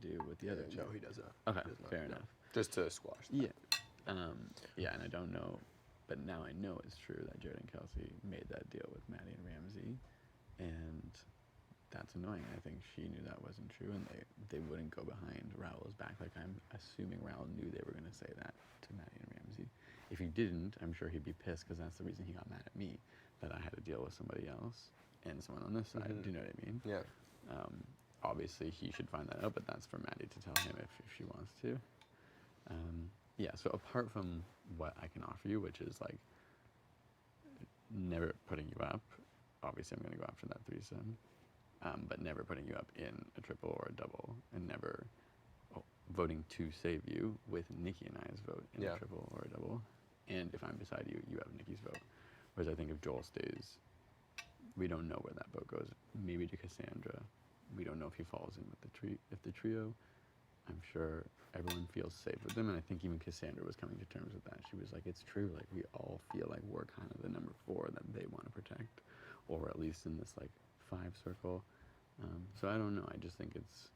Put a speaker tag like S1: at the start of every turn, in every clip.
S1: to do with the other two?
S2: No, he doesn't.
S1: Okay,
S2: He does not,
S1: fair
S2: no.
S1: enough.
S2: Just to squash that.
S1: Yeah. Yeah, and I don't know, but now I know it's true that Jared and Kelsey made that deal with Maddie and Ramsey, and that's annoying. I think she knew that wasn't true, and they wouldn't go behind Raul's back. Like, I'm assuming Raul knew they were going to say that to Maddie and Ramsey. If he didn't, I'm sure he'd be pissed, because that's the reason he got mad at me, that I had to deal with somebody else and someone on this side. Do you know what I mean?
S2: Yeah.
S1: Obviously, he should find that out, but that's for Maddie to tell him if she wants to. Yeah, so apart from what I can offer you, which is like never putting you up, obviously I'm going to go after that threesome, but never putting you up in a triple or a double, and never voting to save you with Nikki and I's vote in a triple or a double. And if I'm beside you, you have Nikki's vote. Whereas I think if Joel stays, we don't know where that vote goes. Maybe to Cassandra. We don't know if he falls in with the trio. I'm sure everyone feels safe with them, and I think even Cassandra was coming to terms with that. She was like, it's true, like, we all feel like we're kind of the number 4 that they want to protect, or at least in this, like, 5 circle. So I don't know, I just think it's...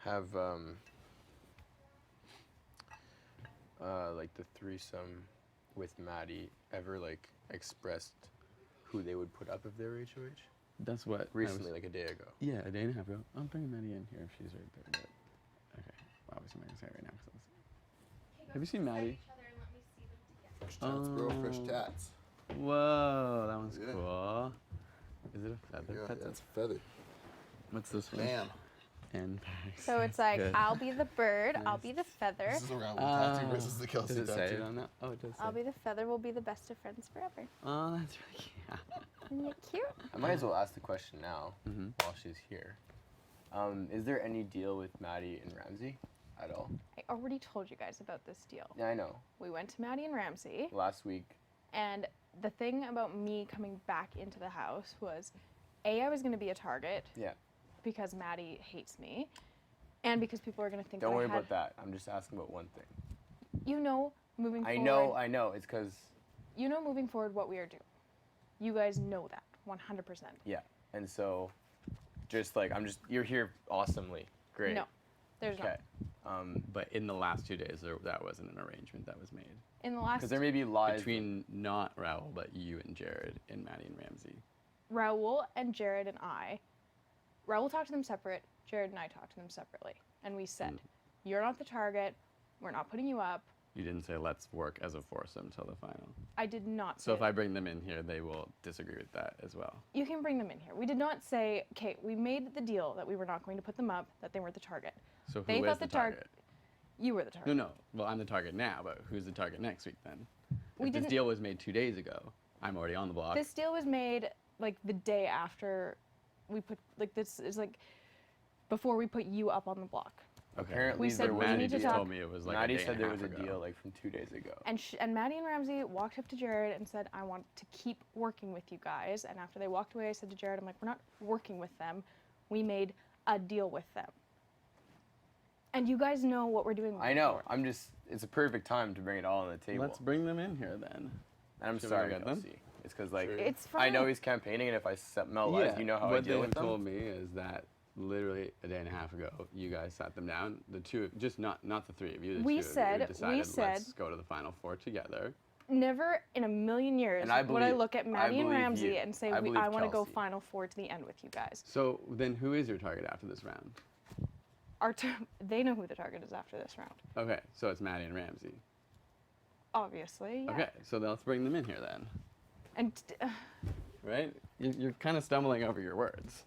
S2: Have, like, the threesome with Maddie ever, like, expressed who they would put up if they were HOH?
S1: That's what...
S2: Recently, like a day ago.
S1: Yeah, a day and a half ago. I'll bring Maddie in here if she's right there, but... Okay. Well, obviously I'm not going to say it right now, because have you seen Maddie?
S2: Fresh tats, bro. Fresh tats.
S1: Whoa, that one's cool. Is it a feather?
S2: Yeah, that's a feather.
S1: What's this one?
S2: Bam.
S1: And
S3: so it's like,
S1: good.
S3: I'll be the bird,
S1: Nice.
S3: I'll be the feather.
S2: This is a round tattoo versus the Kelsey
S1: Does it
S2: tattoo.
S1: say it on that? Oh, it does say.
S3: I'll be the feather, we'll be the best of friends forever.
S1: Oh, that's really cute.
S3: Isn't it cute?
S2: I might as well ask the question now while she's here. Is there any deal with Maddie and Ramsey at all?
S3: I already told you guys about this deal.
S2: Yeah, I know.
S3: We went to Maddie and Ramsey.
S2: Last week.
S3: And the thing about me coming back into the house was, A, I was going to be a target.
S2: Yeah.
S3: Because Maddie hates me. And because people are going to think
S2: Don't
S3: that
S2: worry
S3: I had,
S2: about that. I'm just asking about one thing.
S3: You know, moving
S2: I
S3: forward.
S2: I know. It's because...
S3: You know, moving forward, what we are doing. You guys know that, 100%.
S2: Yeah. And so, just like, you're here awesomely. Great.
S3: No, there's not.
S1: But in the last 2 days, that wasn't an arrangement that was made.
S3: In the last...
S2: Because there may be lies...
S1: Between not Raul, but you and Jared and Maddie and Ramsey.
S3: Raul and Jared and I... Raul talked to them separate, Jared and I talked to them separately. And we said, you're not the target, we're not putting you up.
S1: You didn't say, let's work as a foursome till the final.
S3: I did not say
S1: So if I bring them in here, they will disagree with that as well.
S3: You can bring them in here. We did not say, okay, we made the deal that we were not going to put them up, that they weren't the target.
S1: So who
S3: They
S1: is
S3: thought
S1: the
S3: the
S1: target?
S3: You were the target.
S1: No. Well, I'm the target now, but who's the target next week then?
S3: We
S1: If this
S3: didn't-
S1: deal was made 2 days ago, I'm already on the block.
S3: This deal was made like the day after we put, like this is like before we put you up on the block.
S1: Okay.
S2: Apparently
S3: We said
S2: there
S3: we
S2: was
S1: Maddie
S3: need to
S1: just
S3: talk.
S1: told me it was like
S2: Maddie
S1: a day
S2: said
S1: and
S2: there
S1: a
S2: was
S1: half
S2: a
S1: ago.
S2: deal like from 2 days ago.
S3: And Maddie and Ramsey walked up to Jared and said, I want to keep working with you guys. And after they walked away, I said to Jared, I'm like, we're not working with them. We made a deal with them. And you guys know what we're doing.
S2: I know. It's a perfect time to bring it all on the table.
S1: Let's bring them in here then.
S2: And I'm
S1: Should we
S2: sorry,
S1: get them?
S2: Kelsey. It's because like
S3: It's
S2: I know
S3: fine.
S2: he's campaigning, and if I smell lies, you know how I
S1: what
S2: deal
S1: they
S2: with
S1: have
S2: them.
S1: told me is that literally a day and a half ago, you guys sat them down. The two, just not the three of you. The
S3: We
S1: two
S3: said-
S1: of you decided,
S3: we said-
S1: let's go to the final four together.
S3: Never in a million years
S2: And I
S3: would I
S2: believe-
S3: look at
S2: I
S3: Maddie and
S2: believe
S3: Ramsey
S2: you.
S3: and say,
S2: I believe
S3: I want to go
S2: Kelsey.
S3: Final Four to the end with you guys.
S1: So then, who is your target after this round?
S3: They know who the target is after this round.
S1: Okay, so it's Maddie and Ramsey.
S3: Obviously, yeah.
S1: Okay, so let's bring them in here then.
S3: And
S1: Right? You're kind of stumbling over your words.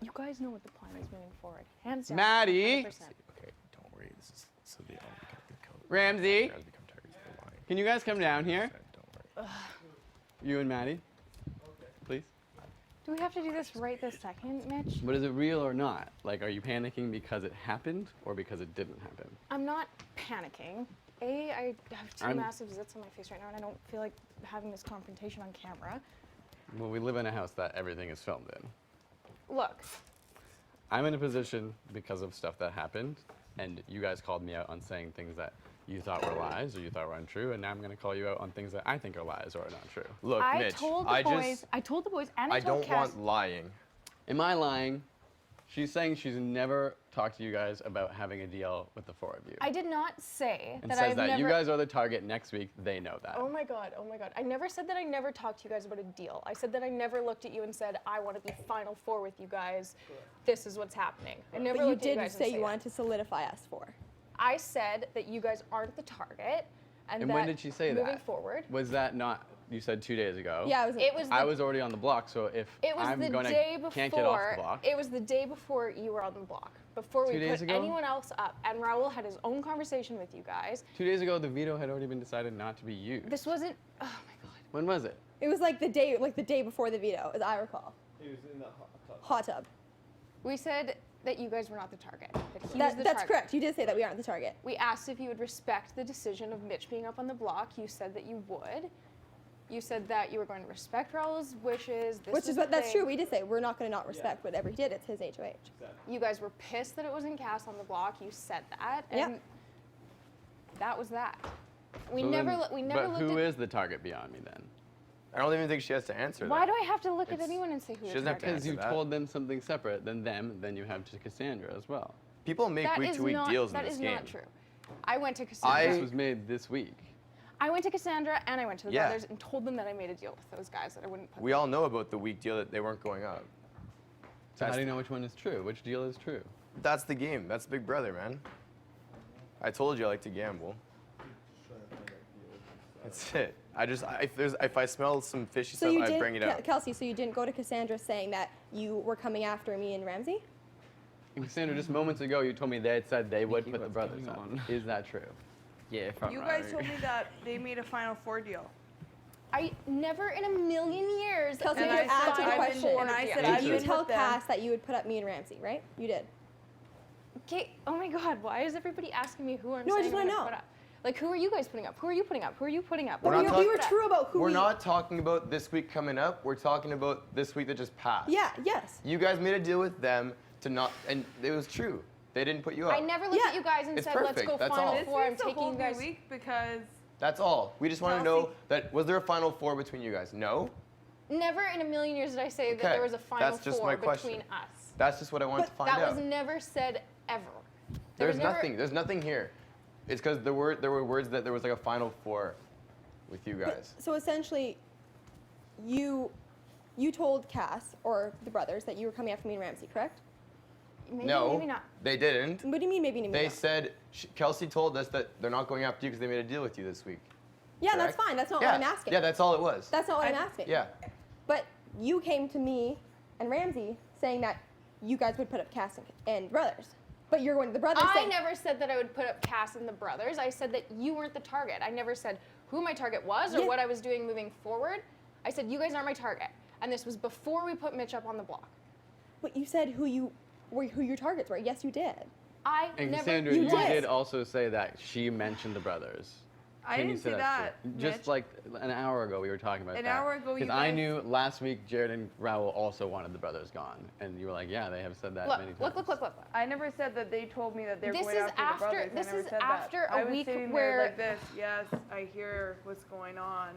S3: you guys know what the plan is moving forward. Hands down.
S1: Maddie!
S3: 100%.
S2: Okay, don't worry. This is so they all become
S1: Ramsey,
S2: become targets of the line.
S1: can you guys come down here?
S2: Don't worry.
S1: You and Maddie, please.
S3: Do we have to do this right this second, Mitch?
S1: But is it real or not? Like, are you panicking because it happened or because it didn't happen?
S3: I'm not panicking. I have 2
S1: I'm-
S3: massive zits on my face right now, and I don't feel like having this confrontation on camera.
S1: Well, we live in a house that everything is filmed in.
S3: Look,
S1: I'm in a position because of stuff that happened, and you guys called me out on saying things that you thought were lies or you thought were untrue, and now I'm going to call you out on things that I think are lies or are not true.
S2: Look,
S3: I
S2: Mitch,
S3: told the boys, and I
S2: I
S3: told
S2: don't
S3: Cass,
S2: want lying.
S1: Am I lying? She's saying she's never talked to you guys about having a deal with the four of you.
S3: I did not say
S1: And
S3: that
S1: says
S3: I've
S1: that
S3: never.
S1: you guys are the target next week. They know that.
S3: Oh my god, oh my god. I never said that I never talked to you guys about a deal. I said that I never looked at you and said, I want to be Final Four with you guys. This is what's happening. I never
S4: But you
S3: looked at you
S4: did
S3: guys
S4: say
S3: and
S4: you
S3: that.
S4: wanted to solidify us for.
S3: I said that you guys aren't the target. And
S1: And
S3: that
S1: when did she say that?
S3: moving forward.
S1: Was that not, you said 2 days ago?
S4: Yeah,
S1: I was already on the block, so if
S3: It was
S1: I'm
S3: the
S1: gonna
S3: day before.
S1: can't get off the block.
S3: It was the day before you were on the block. Before
S1: 2
S3: we
S1: days
S3: put
S1: ago?
S3: anyone else up. And Raul had his own conversation with you guys.
S1: 2 days ago, the veto had already been decided not to be used.
S3: This wasn't. Oh my god.
S1: When was it?
S4: It was like the day before the veto, as I recall.
S5: He was in the hot tub.
S4: Hot tub.
S3: We said that you guys were not the target. That he was the
S4: That's
S3: target.
S4: correct. You did say that we aren't the target.
S3: We asked if you would respect the decision of Mitch being up on the block. You said that you would. You said that you were going to respect Raul's wishes.
S4: Which is what that's true. We did say we're not going to not respect whatever he did. It's his HOH.
S5: Exactly.
S3: You guys were pissed that it wasn't Cass on the block. You said that, and
S4: Yep.
S3: that was that. We
S1: So
S3: never
S1: then-
S3: we never
S1: But
S3: looked
S1: who
S3: at.
S1: is the target beyond me then?
S2: I don't even think she has to answer
S3: Why
S2: that.
S3: do I have to look at
S2: It's-
S3: anyone and say who
S2: she
S3: the
S2: doesn't have to
S3: target
S1: Because
S3: is?
S1: you
S2: that.
S1: told them something separate than them, then you have to Cassandra as well.
S2: People make
S3: That is
S2: week-to-week
S3: not.
S2: deals
S3: That
S2: in this
S3: is
S2: game.
S3: not true. I went to Cassandra.
S1: This was made this week.
S3: I went to Cassandra and I went to the
S2: Yeah.
S3: brothers and told them that I made a deal with those guys that I wouldn't put.
S2: We all know about the week deal that they weren't going up.
S1: So how
S2: That's-
S1: do you know which one is true? Which deal is true?
S2: That's the game. That's Big Brother, man. I told you I like to gamble. That's it. If I smell some fishy
S4: So
S2: stuff,
S4: you
S2: I
S4: didn't,
S2: bring it out.
S4: Kelsey. So you didn't go to Cassandra saying that you were coming after me and Ramsey?
S1: And Cassandra, just moments ago, you told me they had said they would put the
S6: what's
S1: brothers
S6: going
S1: on.
S6: on?
S1: Is that true?
S6: Yeah, if I'm
S7: You
S6: right.
S7: guys told me that they made a Final Four deal.
S3: I never in a million years.
S4: Kelsey,
S3: did
S4: you
S3: I
S4: answered the
S3: sign
S4: question.
S3: for
S7: And I
S3: a
S7: said
S3: deal.
S4: Did
S7: I've
S4: you
S7: been
S4: tell
S7: with them.
S4: Cass that you would put up me and Ramsey, right? You did.
S3: Okay. Oh my God. Why is everybody asking me who I'm
S4: No, I
S3: saying
S4: just
S3: I'm
S4: wanna
S3: gonna
S4: know.
S3: put up? Like, who are you guys putting up? Who are you putting up? Who are you putting up?
S2: We're
S4: But
S2: not
S4: we were
S2: talking-
S4: true about who
S2: We're
S4: we.
S2: not talking about this week coming up. We're talking about this week that just passed.
S4: Yeah. Yes.
S2: You guys made a deal with them to not, and it was true. They didn't put you up.
S3: I never looked
S4: Yeah.
S3: at you guys and
S2: It's
S3: said, "Let's
S2: perfect.
S3: go
S2: That's
S3: Final
S2: all.
S7: This
S3: Four." I'm
S7: week's a
S3: taking
S7: whole
S3: you
S7: new
S3: guys.
S7: week because
S2: That's all. We just want to know
S7: Kelsey.
S2: that was there a Final Four between you guys? No.
S3: Never in a million years did I say that
S2: Okay,
S3: there was a Final
S2: that's just
S3: Four
S2: my question.
S3: between us.
S2: That's just what I wanted
S4: But
S2: to find
S3: That
S2: out.
S3: was never said ever. There
S2: There's
S3: was never-
S2: nothing. There's nothing here. It's because there were words that there was like a Final Four with you guys.
S4: So essentially, you told Cass or the brothers that you were coming after me and Ramsey, correct?
S3: Maybe,
S2: No,
S3: maybe not.
S2: they didn't.
S4: What do you mean maybe
S2: They
S4: not?
S2: said Kelsey told us that they're not going after you because they made a deal with you this week.
S4: Yeah, that's
S2: correct?
S4: fine. That's not
S2: yeah.
S4: what I'm asking.
S2: Yeah, that's all it was.
S4: That's not what I'm asking.
S2: yeah.
S4: But you came to me and Ramsey saying that you guys would put up Cass and brothers. But you're going to the brothers
S3: I
S4: saying,
S3: never said that I would put up Cass and the brothers. I said that you weren't the target. I never said who my target was or
S4: Yeah.
S3: what I was doing moving forward. I said you guys aren't my target. And this was before we put Mitch up on the block.
S4: but you said who your targets were. Yes, you did.
S3: I
S1: And
S3: never.
S1: Cassandra,
S4: You
S1: you
S4: did.
S1: did also say that she mentioned the brothers.
S7: I
S1: Can you
S7: didn't
S1: say
S7: say
S1: that's
S7: that.
S1: true? Just
S7: Mitch.
S1: like an hour ago, we were talking about
S7: An
S1: that.
S7: hour ago, you
S1: Because I
S7: guys-
S1: knew last week Jared and Raul also wanted the brothers gone, and you were like, "Yeah, they have said that
S3: Look,
S1: many times."
S3: look.
S7: I never said that they told me that they're
S3: This
S7: going
S3: is
S7: after
S3: after-
S7: the brothers.
S3: this
S7: I never
S3: is
S7: said
S3: after
S7: that.
S3: a
S7: I was
S3: week
S7: sitting
S3: where-
S7: there like this. Yes, I hear what's going on,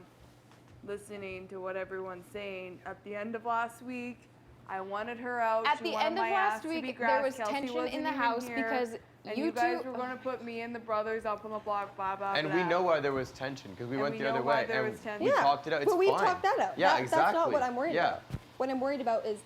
S7: listening to what everyone's saying. At the end of last week, I wanted her out.
S3: At
S7: She
S3: the
S7: wanted
S3: end of
S7: my
S3: last
S7: ass to
S3: week,
S7: be
S3: there
S7: grass.
S3: was
S7: Kelsey
S3: tension
S7: wasn't
S3: in the
S7: even
S3: house
S7: here,
S3: because
S7: and
S3: you
S7: guys
S3: two-
S7: were going to put me and the brothers up on the block. Blah blah.
S2: And
S7: blah.
S2: we know why there was tension because we
S7: And
S2: went
S7: we
S2: the
S7: know
S2: other
S7: why
S2: way
S7: there
S2: and
S7: was tension.
S2: we
S4: Yeah,
S2: talked it out. It's
S4: but we
S2: fine.
S4: talked that out.
S2: Yeah,
S4: That's
S2: exactly.
S4: not what I'm worried
S2: yeah.
S4: about. What I'm worried about is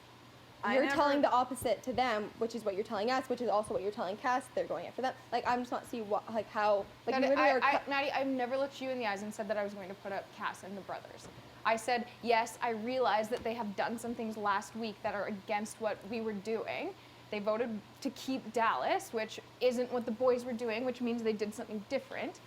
S7: I
S4: you're
S7: never-
S4: telling the opposite to them, which is what you're telling us, which is also what you're telling Cass. They're going after them. Like I'm just not seeing what, like how, like you literally are.
S3: Maddie, I've never looked you in the eyes and said that I was going to put up Cass and the brothers. I said, yes, I realize that they have done some things last week that are against what we were doing. They voted to keep Dallas, which isn't what the boys were doing, which means they did something different.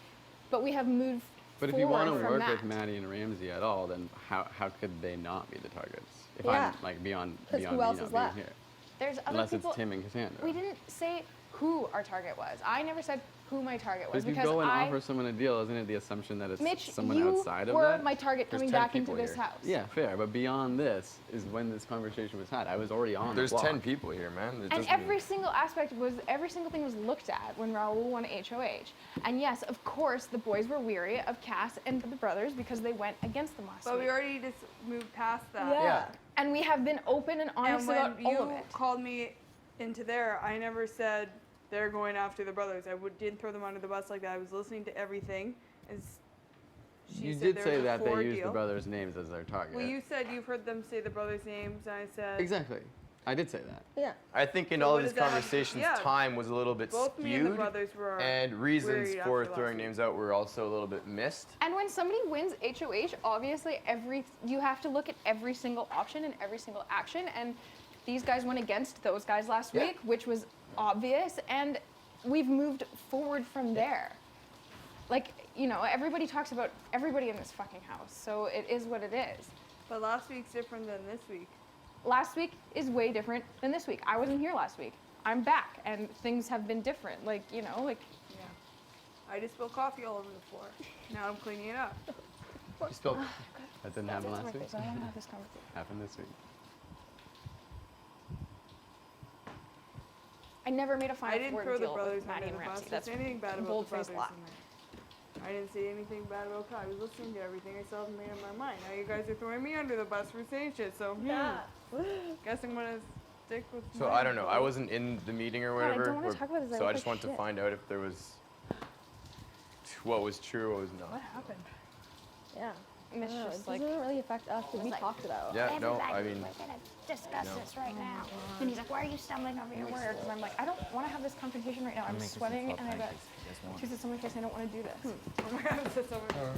S3: But we have moved
S1: But if you
S3: forward
S1: want to
S3: from
S1: work
S3: that.
S1: with Maddie and Ramsey at all, then how could they not be the targets? If
S4: Yeah.
S1: I'm like beyond
S4: 'Cause
S1: beyond
S4: who
S1: me
S4: else
S1: not
S4: is
S1: being
S4: left?
S1: here,
S3: There's other
S1: unless
S3: people.
S1: it's Tim and Cassandra.
S3: We didn't say who our target was. I never said who my target
S1: But
S3: was
S1: if you
S3: because
S1: go and
S3: I.
S1: offer someone a deal, isn't it the assumption that it's
S3: Mitch,
S1: someone
S3: you
S1: outside of
S3: were
S1: that?
S3: my target
S2: There's
S3: coming
S2: 10
S3: back into
S2: people
S3: this
S2: here.
S3: house.
S1: Yeah, fair. But beyond this is when this conversation was had. I was already on
S2: There's
S1: the block.
S2: 10 people here, man. It
S3: And
S2: doesn't-
S3: every single aspect was, every single thing was looked at when Raul won HOH. And yes, of course, the boys were weary of Cass and the brothers because they went against them last
S7: But
S3: week.
S7: we already just moved past that.
S4: Yeah.
S2: Yeah.
S3: And we have been open and honest
S7: And when
S3: about all of
S7: you
S3: it.
S7: called me into there, I never said they're going after the brothers. I didn't throw them under the bus like that. I was listening to everything. She
S1: You
S7: said
S1: did
S7: there
S1: say
S7: was a
S1: that they
S7: floor
S1: used the
S7: deal.
S1: brothers' names as their target.
S7: Well, you said you've heard them say the brothers' names, and I said
S1: Exactly. I did say that.
S4: Yeah.
S2: I think in
S7: So
S2: all
S7: what
S2: of these
S7: does that have to-
S2: conversations,
S7: yeah.
S2: time was a little bit
S7: both me and the
S2: skewed,
S7: brothers were.
S2: and reasons
S7: worried
S2: for
S7: after
S2: throwing
S7: last
S2: names out were also a little bit missed.
S3: And when somebody wins HOH, obviously you have to look at every single option and every single action. And these guys went against those guys last
S2: Yeah.
S3: week, which was obvious. And we've moved forward from there. Like, you know, everybody talks about everybody in this fucking house. So it is what it is.
S7: But last week's different than this week.
S3: Last week is way different than this week. I wasn't here last week. I'm back, and things have been different. Like, you know, like,
S7: Yeah. I just spilled coffee all over the floor. Now I'm cleaning it up.
S2: You spilled.
S1: That didn't happen last week.
S3: I don't want to have this conversation.
S1: Happened this week.
S3: I never made a
S7: I
S3: final
S7: didn't
S3: four
S7: throw the
S3: deal
S7: brothers
S3: with Maddie
S7: under
S3: and
S7: the bus.
S3: Ramsey.
S7: Did I
S3: That's
S7: say anything bad about the
S3: bold-faced
S7: brothers
S3: lie.
S7: in there? I didn't say anything bad about Kyle. I was listening to everything. I still haven't made up my mind. Now you guys are throwing me under the bus for saying shit. So guess I'm gonna stick with.
S2: So
S7: my
S2: I don't know. I
S7: info.
S2: wasn't in the meeting or
S3: God, I
S2: whatever.
S3: don't wanna talk about this. I
S2: So I
S3: look
S2: just
S3: like
S2: wanted to
S3: shit.
S2: find out if there was what was true, what was not.
S3: What happened?
S4: Yeah.
S3: And it's
S4: I don't know,
S3: just
S4: it
S3: like,
S4: doesn't really affect us because we talked about.
S2: Yeah, no, I mean,
S5: We're gonna discuss
S2: No.
S5: this right now. And he's like, why are you stumbling over your words?
S3: and I'm like, I don't want to have this confrontation right now. I'm sweating, and I got tooths on my face. I don't want to do this.
S7: Oh my god, that's so much.